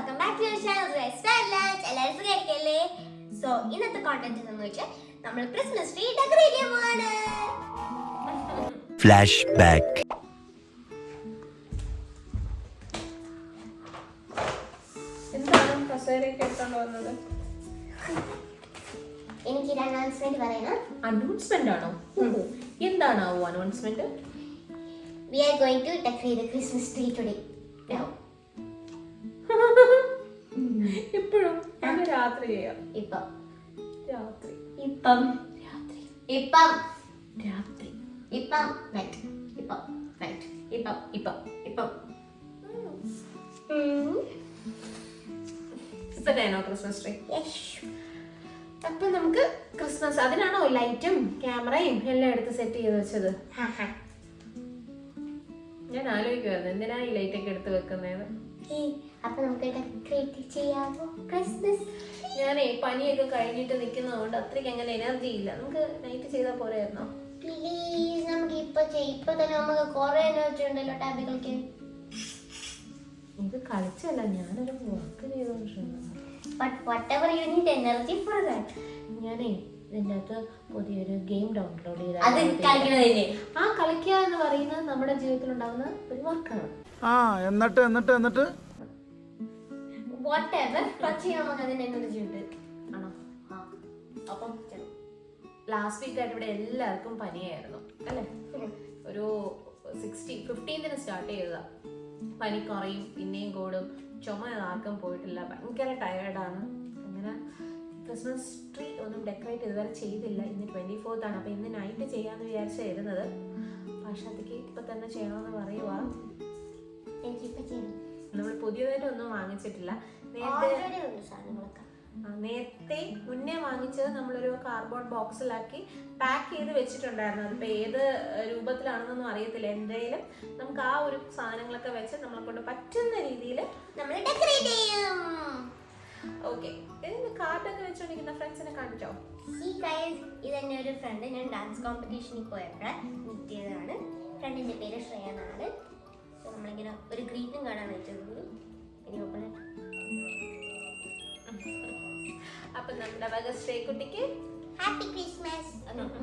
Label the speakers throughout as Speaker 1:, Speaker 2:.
Speaker 1: welcome back to your channel Restaurant. എല്ലാവരും സുഖമായിരിക്കല്ലേ? So ഇന്നത്തെ content എന്ന് വെച്ചാൽ നമ്മൾ ക്രിസ്മസ് ട്രീ ഡെക്കറേറ്റ് ചെയ്യാൻ പോവാണ്.
Speaker 2: Flash back.
Speaker 3: എന്താണ് കസേരയൊക്കെ എടുത്തോണ്ട് വന്നത്?
Speaker 1: എനിക്ക് ഒരു അനൗൺസ്മെന്റ് പറയണം.
Speaker 3: അനൗൺസ്മെന്റ് ആണോ? എന്താണാവോ announcement?
Speaker 1: We are going to decorate the Christmas tree today. Now.
Speaker 3: ഇപ്പോഴും രാത്രി ചെയ്യാം.
Speaker 1: ഇപ്പം
Speaker 3: രാത്രി
Speaker 1: ഇപ്പം
Speaker 3: രാത്രി
Speaker 1: ഇപ്പം
Speaker 3: രാത്രി
Speaker 1: ഇപ്പം നൈറ്റ് ഇപ്പം നൈറ്റ് ഇപ്പം
Speaker 3: ഇപ്പം
Speaker 1: ഇപ്പം
Speaker 3: ഇപ്പഴാണോ ക്രിസ്മസ് ട്രീ? അപ്പൊ നമുക്ക് ക്രിസ്മസ് അതിനാണോ ലൈറ്റും ക്യാമറയും എല്ലാം എടുത്ത് സെറ്റ് ചെയ്ത് വെച്ചത്? ഞാൻ ആലോചിക്കുമായിരുന്നു എന്തിനാ ഈ ലൈറ്റ് ഒക്കെ എടുത്ത് വെക്കുന്നതെന്ന്.
Speaker 1: അപ്പൊ നമുക്ക് ഡെക്കറേറ്റ് ചെയ്യാമോ ക്രിസ്മസ്?
Speaker 3: ഞാനേ പനിയൊക്കെ കഴിഞ്ഞിട്ട് നിൽക്കുന്നതുകൊണ്ട് അത്രയ്ക്ക് അങ്ങനെ എനർജി ഇല്ല. നമുക്ക് നൈറ്റ് ചെയ്താൽ പോരായിരുന്നോ?
Speaker 1: പ്ലീസ് നമുക്ക് ഇപ്പൊ തന്നെ നമുക്ക് കുറെ എനർജി ഉണ്ടല്ലോ ടാബ് കളിക്കാൻ.
Speaker 3: ഇത് കളിച്ചല്ല, ഞാനൊരു വർക്ക് ചെയ്തോണ്ടിരുന്നത്.
Speaker 1: But whatever you need energy for that.
Speaker 3: ഞാനേ ഇതിൻ്റെ അകത്ത് പുതിയൊരു ഗെയിം ഡൗൺലോഡ് ചെയ്ത
Speaker 1: അത് കളിക്കുന്നതിന്
Speaker 3: ആ കളിക്കുക എന്ന് പറയുന്നത് നമ്മുടെ ജീവിതത്തിൽ ഉണ്ടാകുന്ന ഒരു വർക്കാണ്.
Speaker 2: എന്നിട്ട്
Speaker 1: whatever പക്ഷേ നമുക്ക് അതിന് എനർജി ഉണ്ട്.
Speaker 3: ആണോ? അപ്പം ലാസ്റ്റ് വീക്ക് ആയിട്ട് ഇവിടെ എല്ലാവർക്കും പനിയായിരുന്നു അല്ലേ? ഒരു 15th സ്റ്റാർട്ട് ചെയ്തതാ. പനി കുറയും പിന്നെയും കൂടും, ചുമ ആർക്കും പോയിട്ടില്ല, ഭയങ്കര ടയേർഡാണ്. അങ്ങനെ ക്രിസ്മസ് ട്രീ ഒന്നും ഡെക്കറേറ്റ് ഇതുവരെ ചെയ്തില്ല. ഇന്ന് 24th ആണ്. അപ്പം ഇന്ന് നൈറ്റ് ചെയ്യാമെന്ന് വിചാരിച്ചായിരുന്നത്. പക്ഷെ അതൊക്കെ ഇപ്പം തന്നെ ചെയ്യണമെന്ന് പറയുക. നമ്മൾ പുതിയതായിട്ടൊന്നും വാങ്ങിച്ചിട്ടില്ല. നേരത്തെ മുന്നേ വാങ്ങിച്ചത് നമ്മളൊരു കാർഡ്ബോർഡ് ബോക്സിലാക്കി പാക്ക് ചെയ്ത് വെച്ചിട്ടുണ്ടായിരുന്നു. അതിപ്പോൾ ഏത് രൂപത്തിലാണെന്നൊന്നും അറിയത്തില്ല. എന്തായാലും നമുക്ക് ആ ഒരു സാധനങ്ങളൊക്കെ വെച്ച് നമ്മളെ കൊണ്ട് പറ്റുന്ന രീതിയിൽ
Speaker 1: നമ്മൾ ഡെക്കറേറ്റ് ചെയ്യും.
Speaker 3: ഓക്കെ, ഇതിന്റെ കാർഡൊക്കെ വെച്ചോണ്ടിരിക്കുന്ന ഫ്രണ്ട്സിനെ കാണിച്ചോ?
Speaker 1: ഇതെന്നെ ഒരു ഫ്രണ്ട് ഞാൻ ഡാൻസ് കോമ്പറ്റീഷനിൽ പോയപ്പോഴേ മീറ്റ് ചെയ്തതാണ്. ഫ്രണ്ടിന്റെ പേര് ശ്രേയ എന്നാണ്. നമ്മളിങ്ങനെ ഒരു ഗ്രീറ്റിംഗ് കാർഡാണ് വെച്ചത്.
Speaker 3: അപ്പൊ നമ്മുടെ വക ശ്രേയക്കുട്ടിക്ക്
Speaker 1: ഹാപ്പി ക്രിസ്മസ്,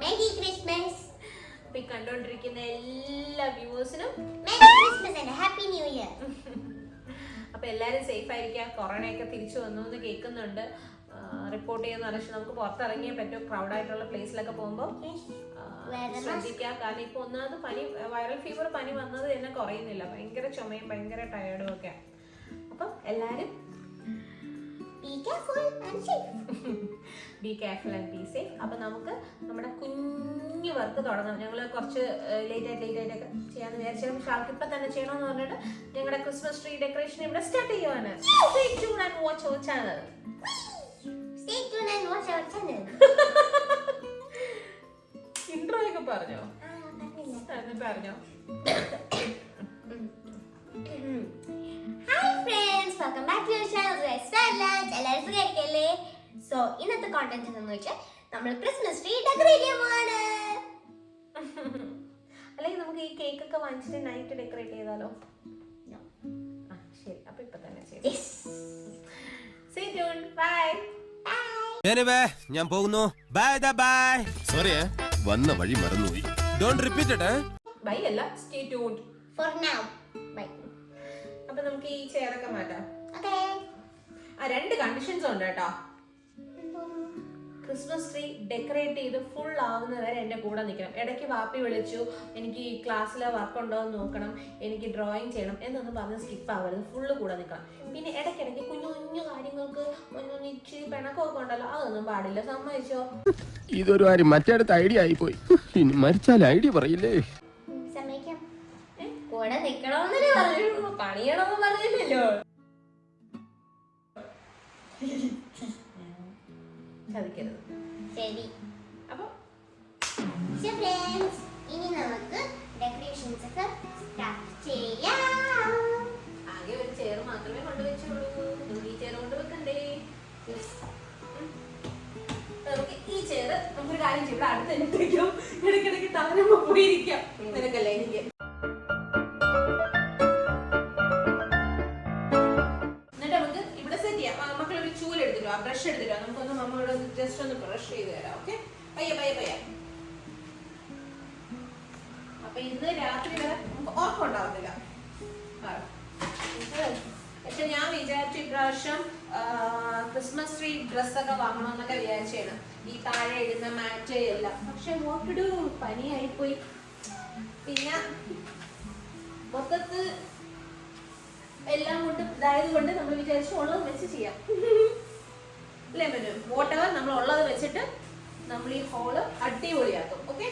Speaker 1: മേരി ക്രിസ്മസ്.
Speaker 3: ഇപ്പൊ കണ്ടോണ്ടിരിക്കുന്ന എല്ലാ വ്യൂവേഴ്സിനും
Speaker 1: merry Christmas and happy new year.
Speaker 3: അപ്പൊ എല്ലാരും സേഫ് ആയിരിക്കാം. കൊറോണയൊക്കെ തിരിച്ചു വന്നു എന്ന് കേൾക്കുന്നുണ്ട്. റിപ്പോർട്ട് ചെയ്യുന്ന അറിയിച്ചു നമുക്ക് പുറത്തിറങ്ങിയേ പറ്റും. ക്രൗഡായിട്ടുള്ള പ്ലേസിലൊക്കെ പോകുമ്പോൾ ശ്രദ്ധിക്കുക. കാരണം ഇപ്പൊ ഒന്നാമത് പനി, വൈറൽ ഫീവർ പനി വന്നത് തന്നെ കുറയുന്നില്ല. ഭയങ്കര ചുമയും ഭയങ്കര ടയേർഡും ഒക്കെ. അപ്പം എല്ലാരും
Speaker 1: be careful and safe.
Speaker 3: Be careful and be safe. അപ്പൊ നമുക്ക് നമ്മുടെ കുഞ്ഞു വർക്ക് തുടങ്ങാം. ഞങ്ങൾ കുറച്ച് ലേറ്റ് ആയിട്ടൊക്കെ ചെയ്യാന്ന് വിചാരിച്ചു. പക്ഷെ ആൾക്ക് ഇപ്പൊ തന്നെ ചെയ്യണമെന്ന് പറഞ്ഞിട്ട് ഞങ്ങളുടെ ക്രിസ്മസ് ട്രീ ഡെക്കറേഷൻ ഇവിടെ സ്റ്റാർട്ട് ചെയ്യുവാണ്. Stay tuned and watch our channel.
Speaker 1: Stay tuned and watch our channel.
Speaker 3: Intro ഒക്കെ പറഞ്ഞോ? പറഞ്ഞോ.
Speaker 1: Hi friends, welcome back to your channel Restaurant. എല്ലാവരും സുഖമായിരിക്കല്ലേ? സോ ഇന്നത്തെ കോണ്ടന്റ് എന്ന് വെച്ചാൽ നമ്മൾ ക്രിസ്മസ് ട്രീ ഡെക്കറേറ്റ് ചെയ്യാൻ പോവാണ്.
Speaker 3: അല്ലെങ്കിൽ നമുക്ക് ഈ കേക്ക് ഒക്കെ വാങ്ങിച്ചിട്ട് നൈറ്റ് ഡെക്കറേറ്റ് ചെയ്താലോ? ശരി, അപ്പൊ ഇപ്പൊ തന്നെ ചെയ്യും. Stay tuned. Bye.
Speaker 2: ഞാൻ പോകുന്നു. Bye bye. സോറി, വന്ന വഴി മറന്നുപോയി. Don't repeat it.
Speaker 3: ബൈ അല്ല, stay tuned.
Speaker 1: For now. Bye.
Speaker 3: അപ്പൊ നമുക്ക് ഈ ചെയറൊക്കെ മാറ്റാം.
Speaker 1: Okay.
Speaker 3: രണ്ട് കണ്ടീഷൻസ് ഉണ്ട് കേട്ടോ. ക്രിസ്മസ് ട്രീ ഡെക്കറേറ്റ് ചെയ്ത് ഫുൾ ആവുന്നവരെ എൻ്റെ കൂടെ നിൽക്കണം. ഇടയ്ക്ക് വാപ്പി വിളിച്ചു, എനിക്ക് ഈ ക്ലാസ്സിലെ വർക്ക് ഉണ്ടോ എന്ന് നോക്കണം, എനിക്ക് ഡ്രോയിങ് ചെയ്യണം എന്നൊന്നും പറഞ്ഞ് സ്കിപ്പ് ആവരുത്. ഫുള്ള് കൂടെ നിൽക്കണം. പിന്നെ ഇടയ്ക്കിടയ്ക്ക് കുഞ്ഞു കുഞ്ഞു കാര്യങ്ങൾക്ക് ഇച്ചിരി പിണക്കമൊക്കെ ഉണ്ടല്ലോ, അതൊന്നും പാടില്ല. സമ്മതിച്ചോ?
Speaker 4: ഇതൊരു കാര്യം മറ്റേടത്ത് ഐഡിയ ആയിപ്പോയി. ഇനി മരിച്ചാൽ ഐഡിയ പറയില്ലേ?
Speaker 1: സമ്മതിക്കാം. കൂടെ നിക്കണമെന്നല്ലേ പറഞ്ഞു, പണിയണമെന്ന് പറഞ്ഞില്ലല്ലോ.
Speaker 3: ചതിക്കരുത്.
Speaker 1: ശരി.
Speaker 3: അപ്പൊ
Speaker 1: ഫ്രണ്ട്സ്, ഇനി നമുക്ക് ഡെക്കറേഷൻസ് ഒക്കെ സ്റ്റാർട്ട് ചെയ്യാം.
Speaker 3: ആകെ ഒരു ചെയർ മാത്രമേ കൊണ്ടുവച്ചുള്ളൂ. ഈ ചെയർ കൊണ്ട് വെക്കണ്ടേ? നമുക്ക് ഈ ചെയർ നമുക്കൊരു കാര്യം ചെയ്യും, ഇവിടെ അടുത്ത് തന്നെ വയ്ക്കും. ഇടയ്ക്കിടയ്ക്ക് താരമ്പോ പോയിരിക്കാം. നിനക്കല്ലേ എനിക്ക്. എന്നിട്ട് നമുക്ക് എടുത്തിട്ട് വാ, ബ്രഷ് എടുത്തിട്ട് വാ. നമുക്കൊന്ന് മമ്മയോട് ജസ്റ്റ് ഒന്ന് ബ്രഷ് ചെയ്ത് തരാം. ഓക്കെ, പയ്യെ പയ്യെ പയ്യെ. അപ്പൊ ഇന്ന് രാത്രി വരെ നമുക്ക് ഉറക്കം ഉണ്ടാവത്തില്ല. പക്ഷെ ഞാൻ വിചാരിച്ചു ഇപ്രാവശ്യം ക്രിസ്മസ് ട്രീ ഡ്രസ്സൊക്കെ വാങ്ങണമെന്നൊക്കെ വിചാരിച്ചാണ്, ഈ താഴെ ഇടുന്ന മാറ്റ് എല്ലാം. പക്ഷെ മോട്ടിടു പനിയായിപ്പോയി. പിന്നെ മൊത്തത്തിൽ എല്ലാം കൊണ്ട് ഇതായത് കൊണ്ട് നമ്മൾ വിചാരിച്ചു ഉള്ളത് വെച്ച് ചെയ്യാം അല്ലേ മനു? വോട്ടവർ നമ്മൾ ഉള്ളത് വെച്ചിട്ട് നമ്മൾ ഈ ഹോള് അടിപൊളിയാക്കും. ഓക്കെ,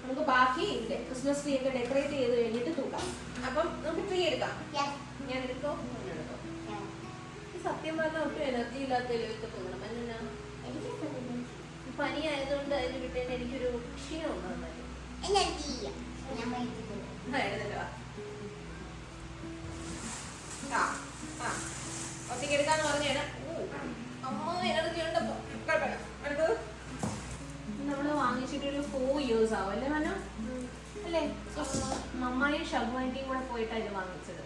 Speaker 3: നമുക്ക് ബാക്കി ഇല്ലേ ക്രിസ്മസ് ട്രീ ഒക്കെ ഡെക്കറേറ്റ് ചെയ്ത് കഴിഞ്ഞിട്ട് തൂക്കാം. അപ്പം നമുക്ക് ട്രീ എടുക്കാം. ഞാൻ എടുക്കോ? സത്യം പറഞ്ഞാൽ ഒട്ടും എനർജി ഇല്ലാത്തതിലൊക്കെ തോന്നണം. എന്നാ പനി ആയതുകൊണ്ട് അതിന് വിട്ടേന് എനിക്കൊരു ക്ഷീണം ഉണ്ടാകുന്നല്ലോ. ഒറ്റയ്ക്ക് എടുക്കാന്ന് പറഞ്ഞാണ്. അമ്മ എനർജി ഉണ്ടപ്പോ അടുത്തത് നമ്മള് വാങ്ങിച്ചിട്ടൊരു 4 years ആവും അല്ലേ മനു? അല്ലേ? മമ്മായും ഷബുവാൻറ്റിയും കൂടെ പോയിട്ടാണ് ഇത് വാങ്ങിച്ചത്.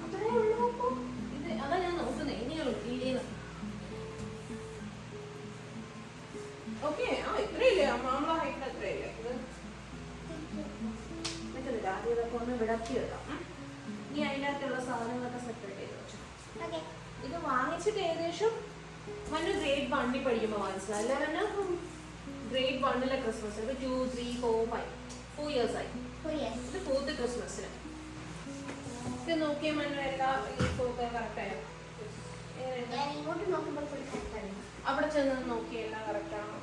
Speaker 3: അത്രേ ഉള്ളൂ. ഇത് അതാ ഞാൻ നോക്കുന്നത്. ഇനിയുള്ളൂ ഇല്ലേന്ന്. ഓക്കെ, ഇത്രയില്ലേ നമ്മളെ ഹൈറ്റിന് അത്രയില്ലേ? ഇത് രാത്രി ഇതൊക്കെ ഒന്ന് വിടത്തി വെക്കാം. ഇനി അതിനകത്തുള്ള സാധനങ്ങളൊക്കെ സെപ്പറേറ്റ് ചെയ്ത് വെച്ചു. ഇത് വാങ്ങിച്ചിട്ട് ഏകദേശം മനു ഗ്രേഡ് 1 പഠിക്കുമ്പോൾ വാങ്ങിച്ചത് അല്ല മനു? ഗ്രേഡ് 1 ക്രിസ്മസ് 2, 3, 4, 5 4 years ആയി. ഇത് 4th ക്രിസ്മസിന്. ഇത് നോക്കിയ മനു എല്ലാ കറക്റ്റായോ? അവിടെ ചെന്ന് നോക്കിയ എല്ലാം കറക്റ്റാണോ?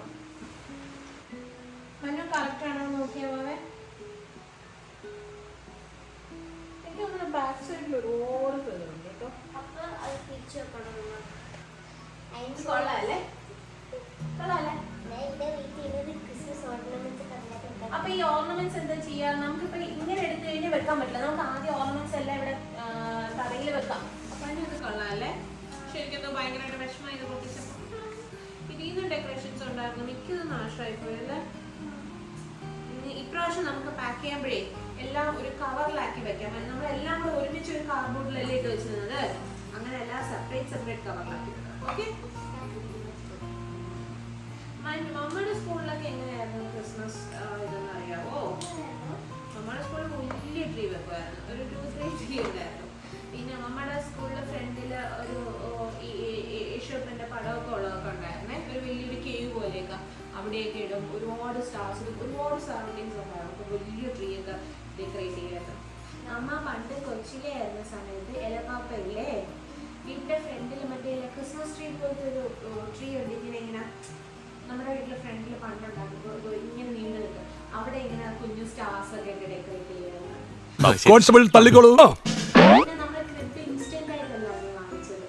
Speaker 3: മനു കറക്റ്റാണോ നോക്കിയ പോവേ? എനിക്ക് നമ്മുടെ ബാക്ക് സൈഡിൽ ഒരുപാട് പേരുണ്ട് കേട്ടോ. കൊള്ളാല്ലേ? കൊള്ളാല്ലേ? അപ്പൊ ഈ ഓർണമെന്റ്സ് എന്താ ചെയ്യാ? നമുക്കിപ്പോ ഇങ്ങനെ എടുത്തു കഴിഞ്ഞാൽ വെക്കാൻ പറ്റില്ല. നമുക്ക് ആദ്യം ഓർണമെന്റ്സ് എല്ലാം ഇവിടെ തറയിൽ വെക്കാം. അപ്പൊ അതിനത് കൊള്ളാല്ലേ? ശരിക്കും ഭയങ്കരമായിട്ട് വിഷമമായി ഇത് പൊട്ടിച്ചപ്പോ. ഇതിന്ന് ഡെക്കറേഷൻസ് ഉണ്ടായിരുന്നു, മിക്കത് നാശമായി പോയല്ലേ. ഇപ്രാവശ്യം നമുക്ക് പാക്ക് ചെയ്യുമ്പോഴേ എല്ലാം ഒരു കവറിലാക്കി വെക്കാം. നമ്മളെല്ലാം കൂടെ ഒരുമിച്ച് ഒരു കാർഡ്ബോർഡിലല്ലേ ഇട്ട് വെച്ചിരുന്നത്. അങ്ങനെ എല്ലാം സെപ്പറേറ്റ് കവറിലാക്കി വെക്കാം. ഓക്കെ, മമ്മയുടെ സ്കൂളിലൊക്കെ എങ്ങനെയായിരുന്നു ക്രിസ്മസ് ഇതെന്ന് അറിയാവോ? മമ്മയുടെ സ്കൂളിൽ വലിയ ട്രീ വെക്കുമായിരുന്നു. ഒരു 2-3 ട്രീ ഉണ്ടായിരുന്നു. പിന്നെ മമ്മയുടെ സ്കൂളിലെ ഫ്രണ്ടില് ഒരു യേശുവിന്റെ പടമൊക്കെ ഉള്ളതൊക്കെ ഉണ്ടായിരുന്നേ. ഒരു വലിയൊരു കേവ് പോലെയൊക്കെ അവിടെയൊക്കെ ഇടും. ഒരുപാട് സ്റ്റാർസ്, ഒരുപാട് സറൗണ്ടിങ്സ് ഉണ്ടായിരുന്നു. അപ്പോൾ വലിയ ട്രീ ഒക്കെ ഡെക്കറേറ്റ് ചെയ്യായിരുന്നു. അമ്മ പണ്ട് കൊച്ചിലെ ആയിരുന്ന സമയത്ത് എലപ്പാപ്പയില്ലേ വീട്ടിന്റെ ഫ്രണ്ടിൽ മറ്റേ ക്രിസ്മസ് ട്രീ പോലത്തെ ഒരു ട്രീ ഉണ്ട്. ഇങ്ങനെ നമ്മുടെ വീട്ടിലെ ഫ്രണ്ടിൽ പണ്ടുണ്ടാകുമ്പോൾ ഇങ്ങനെ നീണ്ടു നിൽക്കും. അവിടെ ഇങ്ങനെ കുഞ്ഞു സ്റ്റാർസ് ഒക്കെ ഡെക്കറേറ്റ് ചെയ്യായിരുന്നു. പിന്നെ നമ്മള് ക്രിബ് ഇൻസ്റ്റന്റ് ആയിട്ടല്ല വാങ്ങിച്ചത്.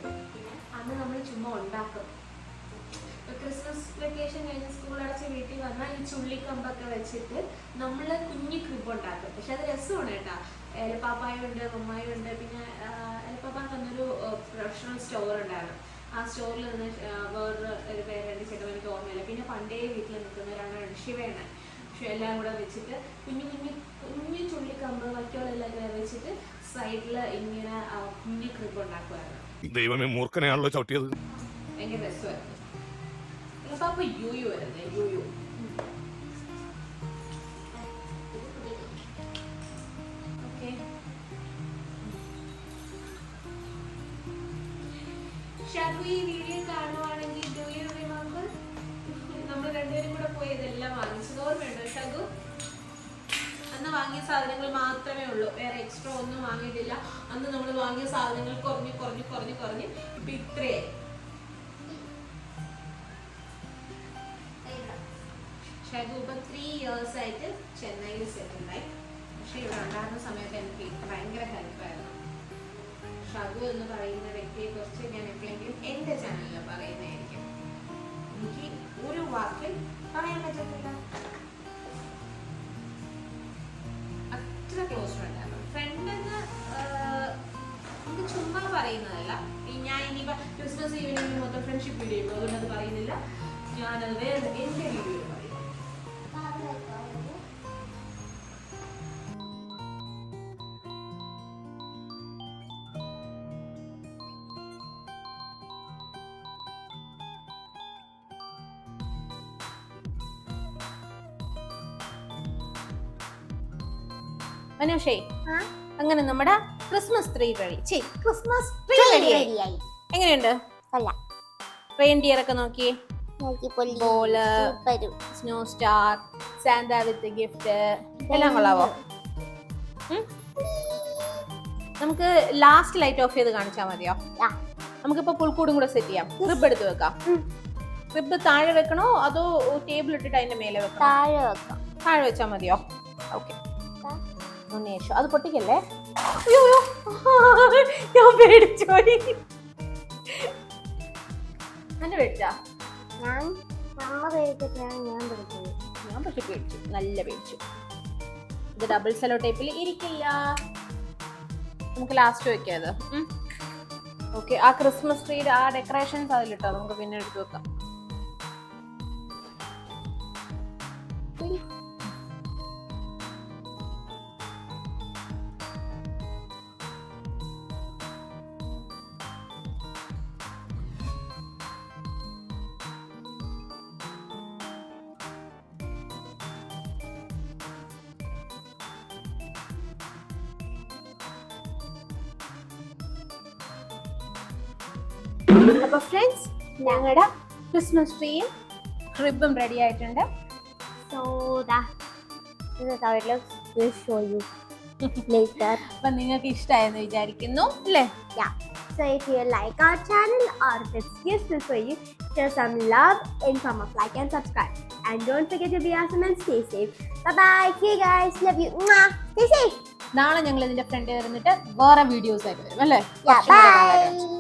Speaker 3: അന്ന് നമ്മൾ ചുമ്മാ ഉണ്ടാക്കും. ക്രിസ്മസ് വെക്കേഷൻ കഴിഞ്ഞ് സ്കൂൾ അടച്ച് വീട്ടിൽ വന്നാൽ ഈ ചുള്ളിക്കമ്പൊക്കെ വെച്ചിട്ട് നമ്മൾ കുഞ്ഞു ക്രിബ് ഉണ്ടാക്കും. പക്ഷെ അത് രസമാണ് കേട്ടാ. എലപ്പാപ്പായുണ്ട്, മമ്മായുണ്ട്. പിന്നെ എലപ്പാപ്പാക്ക് അന്നൊരു പ്രൊഫഷണൽ സ്റ്റോർ ഉണ്ടായിരുന്നു. ആ സ്റ്റോറിൽ നിന്ന് വേറൊരു പേരുണ്ട്, ചേട്ടൻ എനിക്ക് ഓർമ്മയില്ല. പിന്നെ പണ്ടേ വീട്ടിൽ നിൽക്കുന്നവരാണ് ശിവേണ്ണ. പക്ഷെ എല്ലാം കൂടെ വെച്ചിട്ട് കുഞ്ഞു ചുള്ളിക്കമ്പ് വയ്ക്കോളെല്ലാം വെച്ചിട്ട് സൈഡിൽ ഇങ്ങനെ കുഞ്ഞു ക്രിബ് ഉണ്ടാക്കുമായിരുന്നു.
Speaker 5: ദൈവമേ, മൂർഖനെയാണല്ലോ ചവിട്ടിയത്.
Speaker 3: ഭയങ്കര രസമായിരുന്നു. എലപ്പാപ്പ യൂയു വരുന്നേ, യൂയു. ഓക്കെ, ഷാഗു ഈ വീഡിയോ കാണുവാണെങ്കിൽ ഡു യു റിമെമ്പർ നമ്മൾ രണ്ടുപേരും കൂടെ പോയി ഇതെല്ലാം വാങ്ങിച്ചത് ഓർമ്മയുണ്ടോ ഷാഗു? അന്ന് വാങ്ങിയ സാധനങ്ങൾ മാത്രമേ ഉള്ളൂ, വേറെ എക്സ്ട്രാ ഒന്നും വാങ്ങിയിട്ടില്ല. അന്ന് നമ്മൾ വാങ്ങിയ സാധനങ്ങൾ കുറഞ്ഞ് ഇപ്പൊ ഇത്രയായി. ഷാഗു ഇപ്പൊ 3 years ആയിട്ട് ചെന്നൈയിൽ സെറ്റിൽഡായി. പക്ഷെ ഇവിടെ ഉണ്ടായിരുന്ന സമയത്ത് എനിക്ക് ഭയങ്കര ഹെൽപ്പായിരുന്നു. ഷാഗു എന്ന് പറയുന്ന വ്യക്തിയെ കുറിച്ച് ഞാൻ എപ്പോഴെങ്കിലും എന്റെ ചാനലിൽ പറയുന്നതായിരിക്കും. എനിക്ക് ഒരു വാക്കിൽ പറയാൻ പറ്റത്തില്ല. അത്ര ക്ലോസ് ഫ്രണ്ടായിരുന്നു. ഫ്രണ്ട് എന്ന് നമുക്ക് ചുമ്മാ പറയുന്നതല്ല. ഞാൻ ഇനിയിപ്പോ ക്രിസ്മസ് ഈവനിങ് മൊത്തം ഫ്രണ്ട്ഷിപ്പ് വീഡിയോ ഇട്ടു, അതുകൊണ്ട് അത് പറയുന്നില്ല. ഞാനത് വേറെ എന്റെ വീഡിയോയിൽ പറയും. മനോഷേ
Speaker 1: ആ?
Speaker 3: അങ്ങനെ നമ്മുടെ Christmas tree ready Christmas tree റെഡിയായി.
Speaker 1: റെഡിയായി.
Speaker 3: എങ്ങനെയുണ്ട്?
Speaker 1: കൊള്ളാം.
Speaker 3: റെയിൻഡിയർ ഒക്കെ നോക്കിയേ.
Speaker 1: നോക്കി പൊള്ളി.
Speaker 3: Ball,
Speaker 1: super.
Speaker 3: Snow star, Santa with gift എല്ലാം കൊള്ളാവോ? നമുക്ക് ലാസ്റ്റ് ലൈറ്റ് ഓഫ് ചെയ്ത് കാണിച്ചാൽ മതിയോ?
Speaker 1: ആ.
Speaker 3: നമുക്കിപ്പോ പുൽക്കൂടും കൂടെ സെറ്റ് ചെയ്യാം. ക്രിബ് എടുത്ത് വെക്കാം. ക്രിബ് താഴെ വെക്കണോ അതോ ടേബിൾ ഇട്ടിട്ട് അതിന്റെ മേലെ വെക്കണോ?
Speaker 1: താഴെ വെക്കാം.
Speaker 3: താഴെ വെച്ചാൽ മതിയോ? ഓക്കെ. ഉണ്ണീഷു അത് പൊട്ടിക്കല്ലേ. ഞാൻ പേടിച്ചോടി. എന്നെ പേടിച്ചാ?
Speaker 1: ഞാൻ അമ്മ പേടിച്ചിട്ടാണ് ഞാൻ പഠിച്ചത്.
Speaker 3: ഞാൻ പക്ഷെ പേടിച്ചു, നല്ല പേടിച്ചു. ഇത് ഡബിൾ സെലോ ടേപ്പിൽ ഇരിക്കില്ല. നമുക്ക് ലാസ്റ്റ് വെക്കാം അത്. ഓക്കെ. ആ ക്രിസ്മസ് ട്രീയുടെ ആ ഡെക്കറേഷൻസ് അതിലിട്ടോ, നമുക്ക് പിന്നെ എടുത്ത് വെക്കാം. അപ്പൊ ഫ്രണ്ട്സ്, ഞങ്ങളുടെ ക്രിസ്മസ് ട്രീയും ക്രിബും റെഡി ആയിട്ടുണ്ട്.
Speaker 1: So this is how it looks. We'll show you later.
Speaker 3: അപ്പൊ നിങ്ങൾക്ക് ഇഷ്ടമായെന്ന് വിചാരിക്കുന്നു അല്ലേ?
Speaker 1: Yeah. So if you like our channel or if it's useful for you, show some love in form of like and subscribe. And don't forget to be awesome and stay safe. Bye bye. See you guys. Love you. Mwah. Stay safe.
Speaker 3: നാളെ ഞങ്ങൾ ഇതിന്റെ front വരുന്നിട്ട് വേറെ videos ആയിട്ട് വരും അല്ലേ?
Speaker 1: Yeah. Bye.